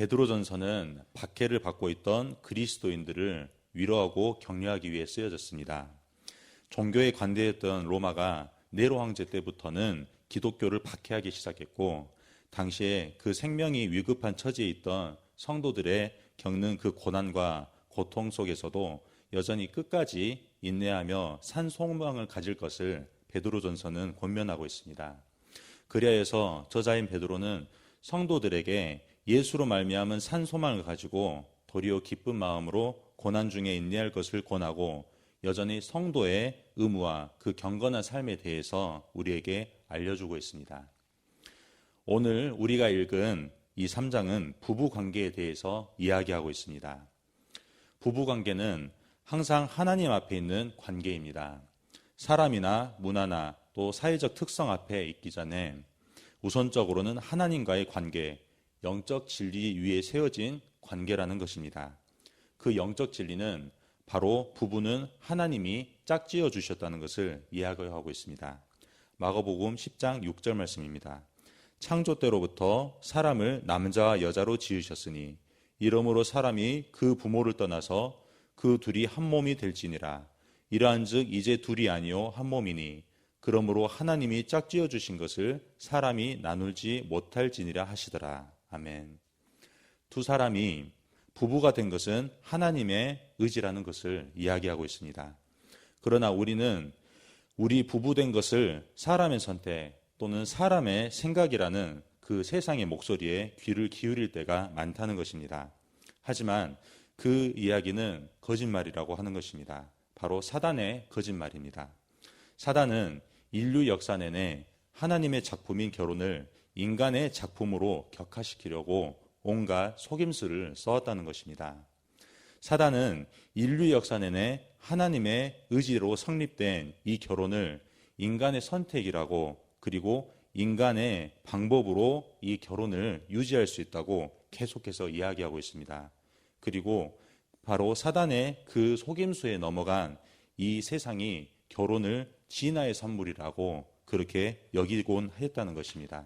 베드로전서는 박해를 받고 있던 그리스도인들을 위로하고 격려하기 위해 쓰여졌습니다. 종교에 관대했던 로마가 네로 황제 때부터는 기독교를 박해하기 시작했고, 당시에 그 생명이 위급한 처지에 있던 성도들의 겪는 그 고난과 고통 속에서도 여전히 끝까지 인내하며 산 소망을 가질 것을 베드로전서는 권면하고 있습니다. 그리하여서 저자인 베드로는 성도들에게 예수로 말미암은 산 소망을 가지고 도리어 기쁜 마음으로 고난 중에 인내할 것을 권하고, 여전히 성도의 의무와 그 경건한 삶에 대해서 우리에게 알려주고 있습니다. 오늘 우리가 읽은 이 3장은 부부관계에 대해서 이야기하고 있습니다. 부부관계는 항상 하나님 앞에 있는 관계입니다. 사람이나 문화나 또 사회적 특성 앞에 있기 전에 우선적으로는 하나님과의 관계, 영적 진리 위에 세워진 관계라는 것입니다. 그 영적 진리는 바로 부부는 하나님이 짝지어 주셨다는 것을 이야기하고 있습니다. 마가복음 10장 6절 말씀입니다. 창조 때로부터 사람을 남자와 여자로 지으셨으니 이러므로 사람이 그 부모를 떠나서 그 둘이 한 몸이 될지니라. 이러한즉 이제 둘이 아니요 한 몸이니 그러므로 하나님이 짝지어 주신 것을 사람이 나누지 못할지니라 하시더라. 아멘. 두 사람이 부부가 된 것은 하나님의 의지라는 것을 이야기하고 있습니다. 그러나 우리는 우리 부부된 것을 사람의 선택 또는 사람의 생각이라는 그 세상의 목소리에 귀를 기울일 때가 많다는 것입니다. 하지만 그 이야기는 거짓말이라고 하는 것입니다. 바로 사단의 거짓말입니다. 사단은 인류 역사 내내 하나님의 작품인 결혼을 인간의 작품으로 격화시키려고 온갖 속임수를 써왔다는 것입니다. 사단은 인류 역사 내내 하나님의 의지로 성립된 이 결혼을 인간의 선택이라고, 그리고 인간의 방법으로 이 결혼을 유지할 수 있다고 계속해서 이야기하고 있습니다. 그리고 바로 사단의 그 속임수에 넘어간 이 세상이 결혼을 진화의 산물이라고 그렇게 여기곤 했다는 것입니다.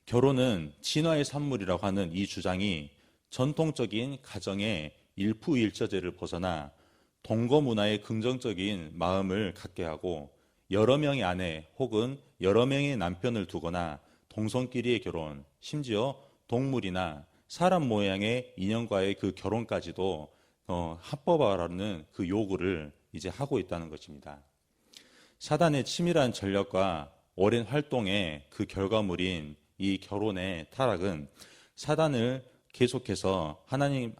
결혼은 진화의 산물이라고 하는 이 주장이 전통적인 가정의 일푸일처제를 벗어나 동거 문화의 긍정적인 마음을 갖게 하고, 여러 명의 아내 혹은 여러 명의 남편을 두거나 동성끼리의 결혼, 심지어 동물이나 사람 모양의 인형과의 그 결혼까지도 합법화라는 그 요구를 이제 하고 있다는 것입니다. 사단의 치밀한 전략과 오랜 활동의 그 결과물인 이 결혼의 타락은 사단을 계속해서 하나님의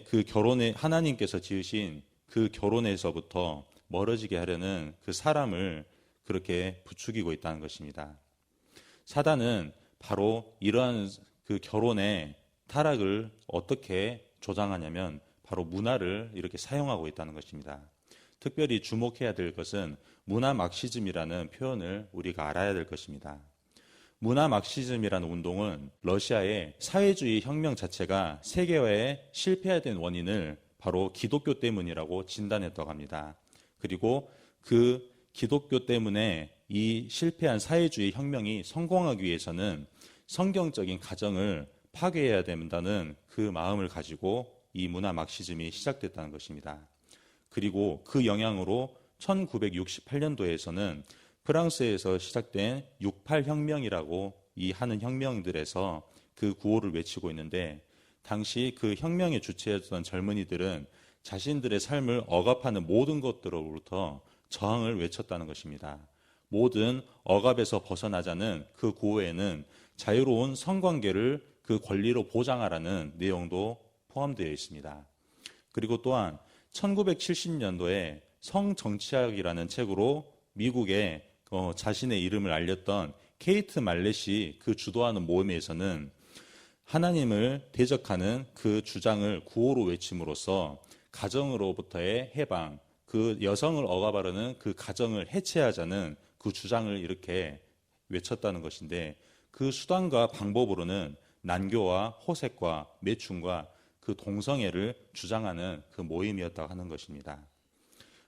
그 결혼에 하나님께서 지으신 그 결혼에서부터 멀어지게 하려는 그 사람을 그렇게 부추기고 있다는 것입니다. 사단은 바로 이러한 그 결혼의 타락을 어떻게 조장하냐면 바로 문화를 이렇게 사용하고 있다는 것입니다. 특별히 주목해야 될 것은 문화 막시즘이라는 표현을 우리가 알아야 될 것입니다. 문화 막시즘이라는 운동은 러시아의 사회주의 혁명 자체가 세계화에 실패된 원인을 바로 기독교 때문이라고 진단했다고 합니다. 그리고 그 기독교 때문에 이 실패한 사회주의 혁명이 성공하기 위해서는 성경적인 가정을 파괴해야 된다는 그 마음을 가지고 이 문화 막시즘이 시작됐다는 것입니다. 그리고 그 영향으로 1968년도에서는 프랑스에서 시작된 68혁명이라고 이 하는 혁명들에서 그 구호를 외치고 있는데, 당시 그 혁명의 주체였던 젊은이들은 자신들의 삶을 억압하는 모든 것들로부터 저항을 외쳤다는 것입니다. 모든 억압에서 벗어나자는 그 구호에는 자유로운 성관계를 그 권리로 보장하라는 내용도 포함되어 있습니다. 그리고 또한 1970년도에 성정치학이라는 책으로 미국의 자신의 이름을 알렸던 케이트 말렛이 그 주도하는 모임에서는 하나님을 대적하는 그 주장을 구호로 외침으로써 가정으로부터의 해방, 그 여성을 억압하려는 그 가정을 해체하자는 그 주장을 이렇게 외쳤다는 것인데, 그 수단과 방법으로는 난교와 호색과 매춘과 그 동성애를 주장하는 그 모임이었다고 하는 것입니다.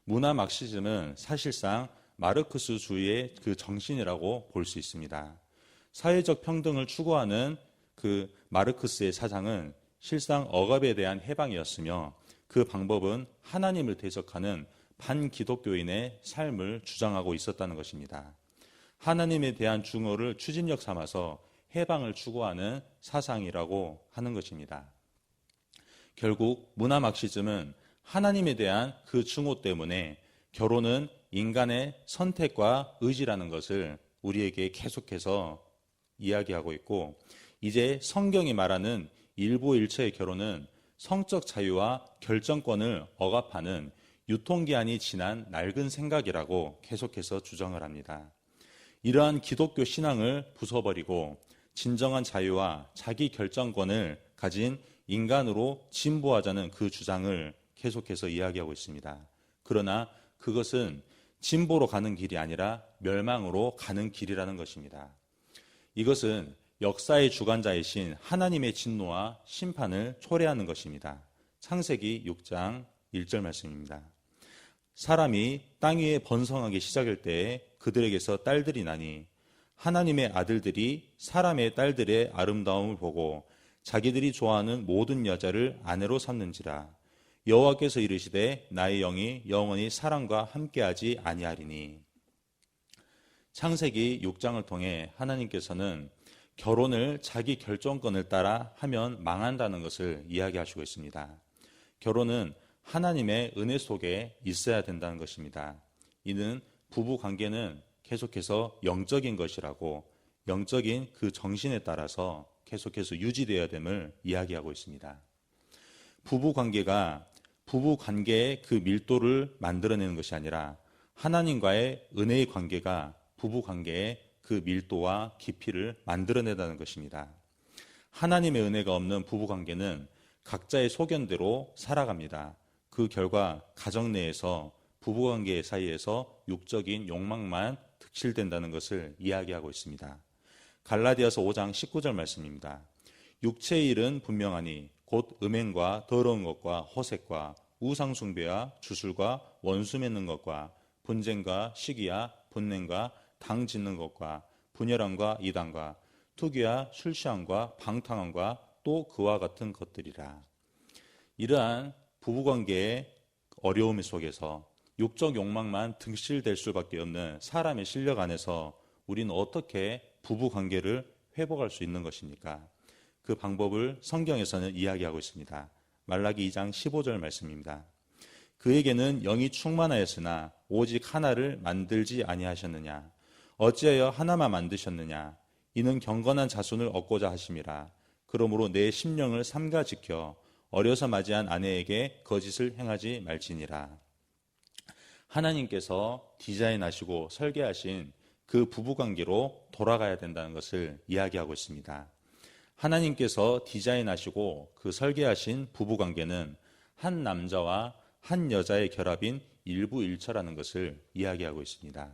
문화 막시즘은 사실상 마르크스주의의 그 정신이라고 볼 수 있습니다. 사회적 평등을 추구하는 그 마르크스의 사상은 실상 억압에 대한 해방이었으며 그 방법은 하나님을 대적하는 반기독교인의 삶을 주장하고 있었다는 것입니다. 하나님에 대한 증오를 추진력 삼아서 해방을 추구하는 사상이라고 하는 것입니다. 결국 문화 막시즘은 하나님에 대한 그 증오 때문에 결혼은 인간의 선택과 의지라는 것을 우리에게 계속해서 이야기하고 있고, 이제 성경이 말하는 일부일체의 결혼은 성적 자유와 결정권을 억압하는 유통기한이 지난 낡은 생각이라고 계속해서 주장을 합니다. 이러한 기독교 신앙을 부숴버리고 진정한 자유와 자기 결정권을 가진 인간으로 진보하자는 그 주장을 계속해서 이야기하고 있습니다. 그러나 그것은 진보로 가는 길이 아니라 멸망으로 가는 길이라는 것입니다. 이것은 역사의 주관자이신 하나님의 진노와 심판을 초래하는 것입니다. 창세기 6장 1절 말씀입니다. 사람이 땅 위에 번성하기 시작할 때에 그들에게서 딸들이 나니 하나님의 아들들이 사람의 딸들의 아름다움을 보고 자기들이 좋아하는 모든 여자를 아내로 삼는지라. 여호와께서 이르시되 나의 영이 영원히 사람과 함께하지 아니하리니. 창세기 6장을 통해 하나님께서는 결혼을 자기 결정권을 따라 하면 망한다는 것을 이야기하시고 있습니다. 결혼은 하나님의 은혜 속에 있어야 된다는 것입니다. 이는 부부 관계는 계속해서 영적인 것이라고, 영적인 그 정신에 따라서 계속해서 유지되어야 됨을 이야기하고 있습니다. 부부 관계가 부부 관계의 그 밀도를 만들어내는 것이 아니라 하나님과의 은혜의 관계가 부부 관계의 그 밀도와 깊이를 만들어내다는 것입니다. 하나님의 은혜가 없는 부부 관계는 각자의 소견대로 살아갑니다. 그 결과 가정 내에서 부부 관계 사이에서 육적인 욕망만 득실된다는 것을 이야기하고 있습니다. 갈라디아서 5장 19절 말씀입니다. 육체의 일은 분명하니 곧 음행과 더러운 것과 허색과 우상숭배와 주술과 원수 맺는 것과 분쟁과 시기와 분냉과 당 짓는 것과 분열함과 이단과 투기와 술 취함과 방탕함과 또 그와 같은 것들이라. 이러한 부부관계의 어려움 속에서 육적 욕망만 등실될 수밖에 없는 사람의 실력 안에서 우리는 어떻게 부부관계를 회복할 수 있는 것입니까? 그 방법을 성경에서는 이야기하고 있습니다. 말라기 2장 15절 말씀입니다. 그에게는 영이 충만하였으나 오직 하나를 만들지 아니하셨느냐? 어찌하여 하나만 만드셨느냐? 이는 경건한 자손을 얻고자 하심이라. 그러므로 내 심령을 삼가 지켜 어려서 맞이한 아내에게 거짓을 행하지 말지니라. 하나님께서 디자인하시고 설계하신 그 부부관계로 돌아가야 된다는 것을 이야기하고 있습니다. 하나님께서 디자인하시고 그 설계하신 부부관계는 한 남자와 한 여자의 결합인 일부일처라는 것을 이야기하고 있습니다.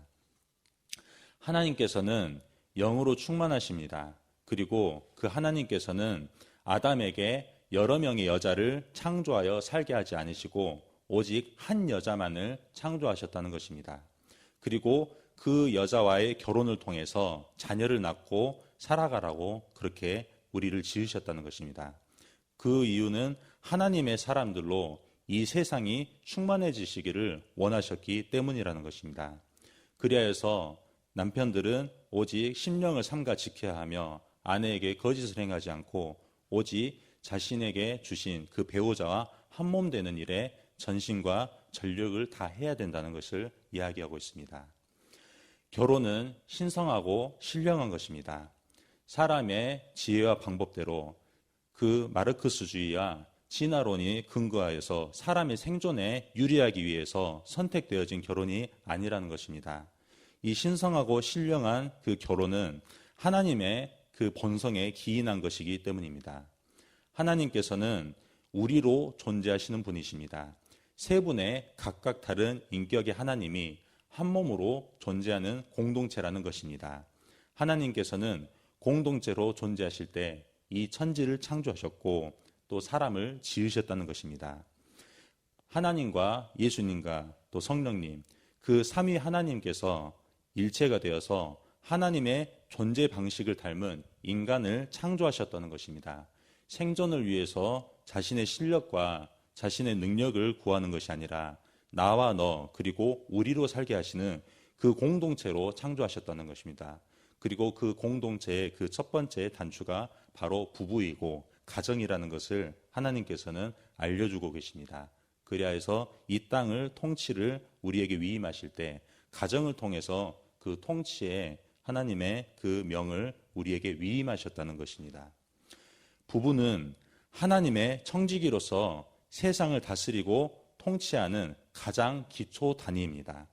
하나님께서는 영으로 충만하십니다. 그리고 그 하나님께서는 아담에게 여러 명의 여자를 창조하여 살게 하지 않으시고 오직 한 여자만을 창조하셨다는 것입니다. 그리고 그 여자와의 결혼을 통해서 자녀를 낳고 살아가라고 그렇게 우리를 지으셨다는 것입니다. 그 이유는 하나님의 사람들로 이 세상이 충만해지시기를 원하셨기 때문이라는 것입니다. 그리하여서 남편들은 오직 심령을 삼가 지켜야 하며 아내에게 거짓을 행하지 않고 오직 자신에게 주신 그 배우자와 한몸 되는 일에 전심과 전력을 다 해야 된다는 것을 이야기하고 있습니다. 결혼은 신성하고 신령한 것입니다. 사람의 지혜와 방법대로 그 마르크스주의와 진화론이 근거하여서 사람의 생존에 유리하기 위해서 선택되어진 결혼이 아니라는 것입니다. 이 신성하고 신령한 그 결혼은 하나님의 그 본성에 기인한 것이기 때문입니다. 하나님께서는 우리로 존재하시는 분이십니다. 세 분의 각각 다른 인격의 하나님이 한 몸으로 존재하는 공동체라는 것입니다. 하나님께서는 공동체로 존재하실 때 이 천지를 창조하셨고 또 사람을 지으셨다는 것입니다. 하나님과 예수님과 또 성령님, 그 삼위 하나님께서 일체가 되어서 하나님의 존재 방식을 닮은 인간을 창조하셨다는 것입니다. 생존을 위해서 자신의 실력과 자신의 능력을 구하는 것이 아니라 나와 너 그리고 우리로 살게 하시는 그 공동체로 창조하셨다는 것입니다. 그리고 그 공동체의 그 첫 번째 단추가 바로 부부이고 가정이라는 것을 하나님께서는 알려주고 계십니다. 그리하여서 이 땅을 통치를 우리에게 위임하실 때 가정을 통해서 그 통치에 하나님의 그 명을 우리에게 위임하셨다는 것입니다. 부부는 하나님의 청지기로서 세상을 다스리고 통치하는 가장 기초 단위입니다.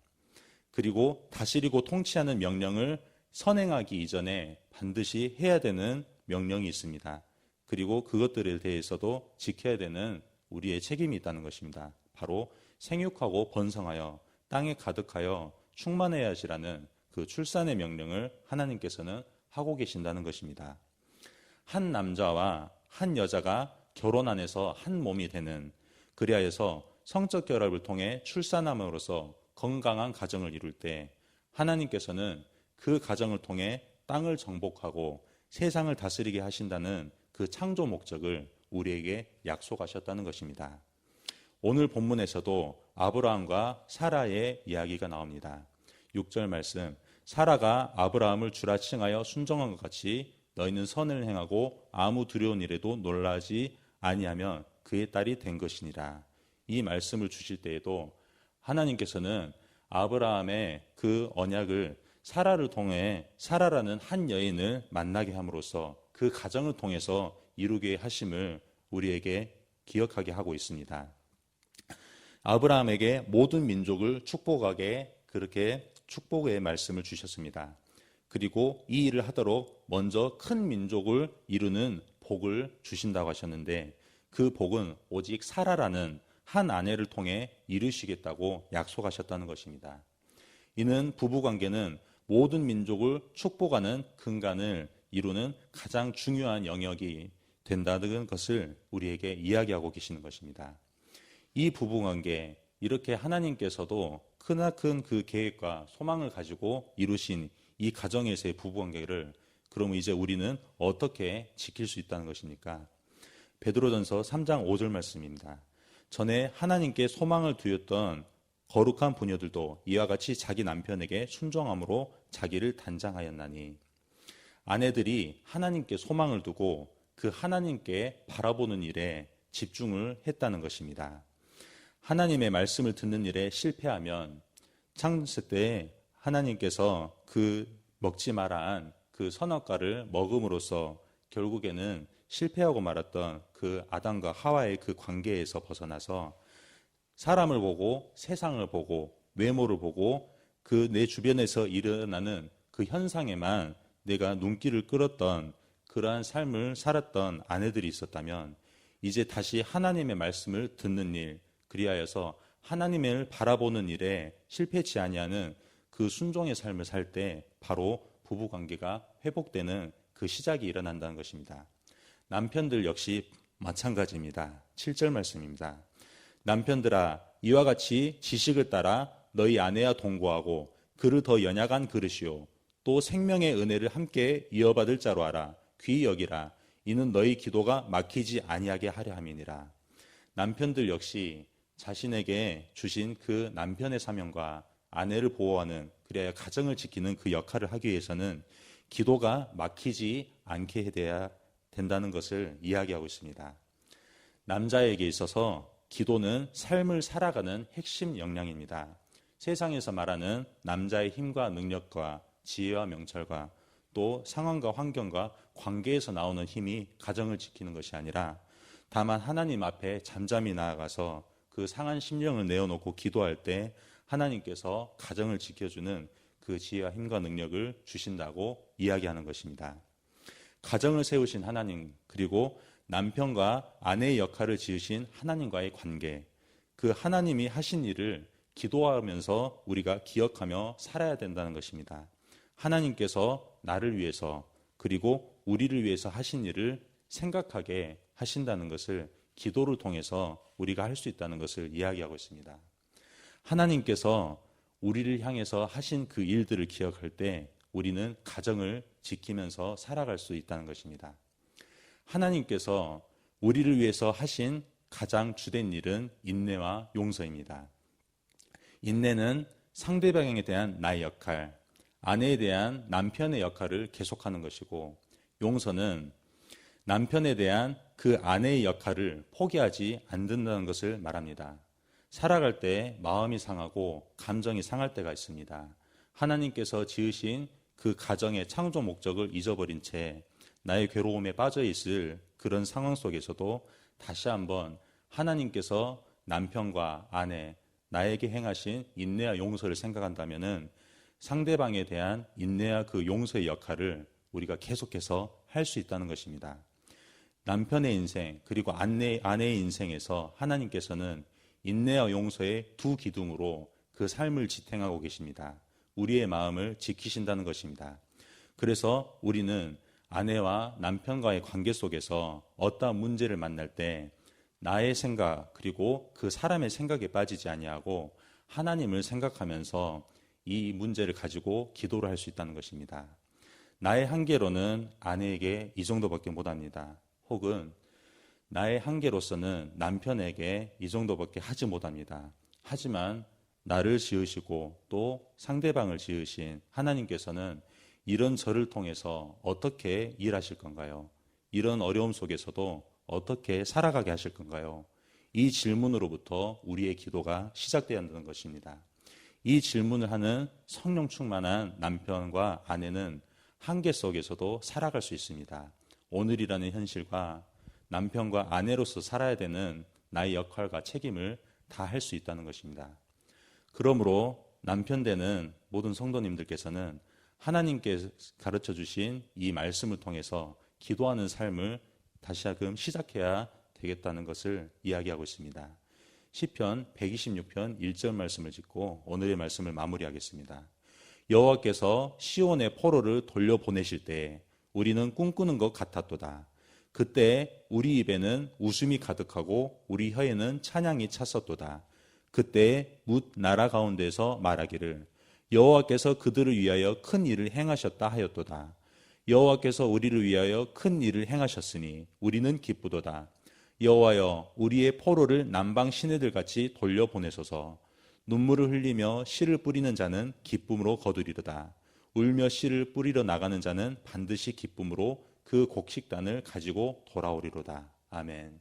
그리고 다스리고 통치하는 명령을 선행하기 이전에 반드시 해야 되는 명령이 있습니다. 그리고 그것들에 대해서도 지켜야 되는 우리의 책임이 있다는 것입니다. 바로 생육하고 번성하여 땅에 가득하여 충만해야지라는 그 출산의 명령을 하나님께서는 하고 계신다는 것입니다. 한 남자와 한 여자가 결혼 안에서 한 몸이 되는, 그리하여서 성적 결합을 통해 출산함으로써 건강한 가정을 이룰 때 하나님께서는 그 가정을 통해 땅을 정복하고 세상을 다스리게 하신다는 그 창조 목적을 우리에게 약속하셨다는 것입니다. 오늘 본문에서도 아브라함과 사라의 이야기가 나옵니다. 6절 말씀, 사라가 아브라함을 주라 칭하여 순종한 것 같이 너희는 선을 행하고 아무 두려운 일에도 놀라지 아니하면 그의 딸이 된 것이니라. 이 말씀을 주실 때에도 하나님께서는 아브라함의 그 언약을 사라를 통해 사라라는 한 여인을 만나게 함으로써 그 가정을 통해서 이루게 하심을 우리에게 기억하게 하고 있습니다. 아브라함에게 모든 민족을 축복하게 그렇게 축복의 말씀을 주셨습니다. 그리고 이 일을 하도록 먼저 큰 민족을 이루는 복을 주신다고 하셨는데 그 복은 오직 사라라는 한 아내를 통해 이루시겠다고 약속하셨다는 것입니다. 이는 부부관계는 모든 민족을 축복하는 근간을 이루는 가장 중요한 영역이 된다는 것을 우리에게 이야기하고 계시는 것입니다. 이 부부관계, 이렇게 하나님께서도 크나큰 그 계획과 소망을 가지고 이루신 이 가정에서의 부부관계를 그러면 이제 우리는 어떻게 지킬 수 있다는 것입니까? 베드로전서 3장 5절 말씀입니다. 전에 하나님께 소망을 두었던 거룩한 부녀들도 이와 같이 자기 남편에게 순종함으로 자기를 단장하였나니, 아내들이 하나님께 소망을 두고 그 하나님께 바라보는 일에 집중을 했다는 것입니다. 하나님의 말씀을 듣는 일에 실패하면 창세 때 하나님께서 그 먹지 말아한 그 선악과를 먹음으로써 결국에는 실패하고 말았던 그 아담과 하와의 그 관계에서 벗어나서 사람을 보고 세상을 보고 외모를 보고 그 내 주변에서 일어나는 그 현상에만 내가 눈길을 끌었던 그러한 삶을 살았던 아내들이 있었다면 이제 다시 하나님의 말씀을 듣는 일, 그리하여서 하나님을 바라보는 일에 실패치 아니하는 그 순종의 삶을 살 때 바로 부부관계가 회복되는 그 시작이 일어난다는 것입니다. 남편들 역시 마찬가지입니다. 7절 말씀입니다. 남편들아, 이와 같이 지식을 따라 너희 아내와 동거하고 그를 더 연약한 그릇이요 또 생명의 은혜를 함께 이어받을 자로 알아 귀히 여기라. 이는 너희 기도가 막히지 아니하게 하려 함이니라. 남편들 역시 자신에게 주신 그 남편의 사명과 아내를 보호하는, 그래야 가정을 지키는 그 역할을 하기 위해서는 기도가 막히지 않게 해야 된다는 것을 이야기하고 있습니다. 남자에게 있어서 기도는 삶을 살아가는 핵심 역량입니다. 세상에서 말하는 남자의 힘과 능력과 지혜와 명철과 또 상황과 환경과 관계에서 나오는 힘이 가정을 지키는 것이 아니라 다만 하나님 앞에 잠잠히 나아가서 그 상한 심령을 내어놓고 기도할 때 하나님께서 가정을 지켜주는 그 지혜와 힘과 능력을 주신다고 이야기하는 것입니다. 가정을 세우신 하나님, 그리고 남편과 아내의 역할을 지으신 하나님과의 관계, 그 하나님이 하신 일을 기도하면서 우리가 기억하며 살아야 된다는 것입니다. 하나님께서 나를 위해서 그리고 우리를 위해서 하신 일을 생각하게 하신다는 것을 기도를 통해서 우리가 할 수 있다는 것을 이야기하고 있습니다. 하나님께서 우리를 향해서 하신 그 일들을 기억할 때 우리는 가정을 지키면서 살아갈 수 있다는 것입니다. 하나님께서 우리를 위해서 하신 가장 주된 일은 인내와 용서입니다. 인내는 상대방에 대한 나의 역할, 아내에 대한 남편의 역할을 계속하는 것이고, 용서는 남편에 대한 그 아내의 역할을 포기하지 않는다는 것을 말합니다. 살아갈 때 마음이 상하고 감정이 상할 때가 있습니다. 하나님께서 지으신 그 가정의 창조 목적을 잊어버린 채 나의 괴로움에 빠져 있을 그런 상황 속에서도 다시 한번 하나님께서 남편과 아내, 나에게 행하신 인내와 용서를 생각한다면 상대방에 대한 인내와 그 용서의 역할을 우리가 계속해서 할 수 있다는 것입니다. 남편의 인생 그리고 아내의 인생에서 하나님께서는 인내와 용서의 두 기둥으로 그 삶을 지탱하고 계십니다. 우리의 마음을 지키신다는 것입니다. 그래서 우리는 아내와 남편과의 관계 속에서 어떠한 문제를 만날 때 나의 생각 그리고 그 사람의 생각에 빠지지 아니하고 하나님을 생각하면서 이 문제를 가지고 기도를 할 수 있다는 것입니다. 나의 한계로는 아내에게 이 정도밖에 못합니다. 혹은 나의 한계로서는 남편에게 이 정도밖에 하지 못합니다. 하지만 나를 지으시고 또 상대방을 지으신 하나님께서는 이런 저를 통해서 어떻게 일하실 건가요? 이런 어려움 속에서도 어떻게 살아가게 하실 건가요? 이 질문으로부터 우리의 기도가 시작되어야 한다는 것입니다. 이 질문을 하는 성령 충만한 남편과 아내는 한계 속에서도 살아갈 수 있습니다. 오늘이라는 현실과 남편과 아내로서 살아야 되는 나의 역할과 책임을 다 할 수 있다는 것입니다. 그러므로 남편 되는 모든 성도님들께서는 하나님께 가르쳐 주신 이 말씀을 통해서 기도하는 삶을 다시금 시작해야 되겠다는 것을 이야기하고 있습니다. 시편 126편 1절 말씀을 짓고 오늘의 말씀을 마무리하겠습니다. 여호와께서 시온의 포로를 돌려보내실 때 우리는 꿈꾸는 것 같았도다. 그때 우리 입에는 웃음이 가득하고 우리 혀에는 찬양이 찼었도다. 그때 뭇 나라 가운데서 말하기를 여호와께서 그들을 위하여 큰 일을 행하셨다 하였도다. 여호와께서 우리를 위하여 큰 일을 행하셨으니 우리는 기쁘도다. 여호와여 우리의 포로를 남방 시내들같이 돌려보내소서. 눈물을 흘리며 씨를 뿌리는 자는 기쁨으로 거두리로다. 울며 씨를 뿌리러 나가는 자는 반드시 기쁨으로 그 곡식단을 가지고 돌아오리로다. 아멘.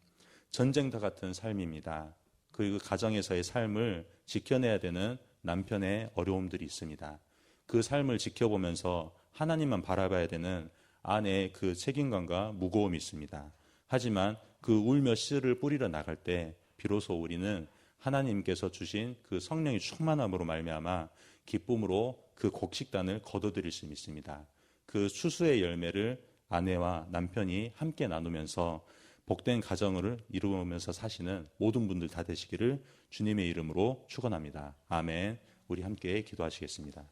전쟁터 같은 삶입니다. 그 가정에서의 삶을 지켜내야 되는 남편의 어려움들이 있습니다. 그 삶을 지켜보면서 하나님만 바라봐야 되는 아내의 그 책임감과 무거움이 있습니다. 하지만 그 울며 씨를 뿌리러 나갈 때 비로소 우리는 하나님께서 주신 그 성령의 충만함으로 말미암아 기쁨으로 그 곡식단을 거둬들일 수 있습니다. 그 추수의 열매를 아내와 남편이 함께 나누면서 복된 가정을 이루면서 사시는 모든 분들 다 되시기를 주님의 이름으로 축원합니다. 아멘. 우리 함께 기도하시겠습니다.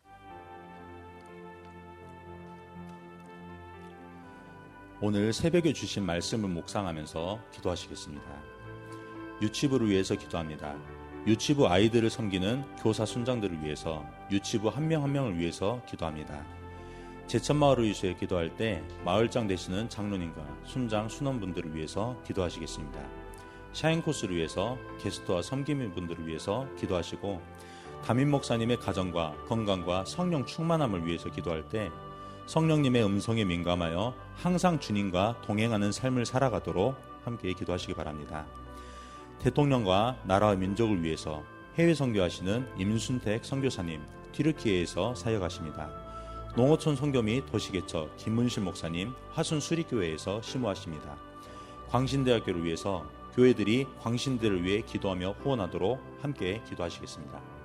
오늘 새벽에 주신 말씀을 묵상하면서 기도하시겠습니다. 유치부를 위해서 기도합니다. 유치부 아이들을 섬기는 교사 순장들을 위해서, 유치부 한 명 한 명을 위해서 기도합니다. 제천마을을 위해서 기도할 때 마을장 되시는 장로님과 순장, 순원분들을 위해서 기도하시겠습니다. 샤인코스를 위해서 게스트와 섬김인분들을 위해서 기도하시고, 담임 목사님의 가정과 건강과 성령 충만함을 위해서 기도할 때 성령님의 음성에 민감하여 항상 주님과 동행하는 삶을 살아가도록 함께 기도하시기 바랍니다. 대통령과 나라와 민족을 위해서 해외 선교하시는 임순택 선교사님, 튀르키예에서 사역하십니다. 농어촌 선교 및 도시개척 김문실 목사님, 화순수리교회에서 심호하십니다. 광신대학교를 위해서 교회들이 광신대를 위해 기도하며 후원하도록 함께 기도하시겠습니다.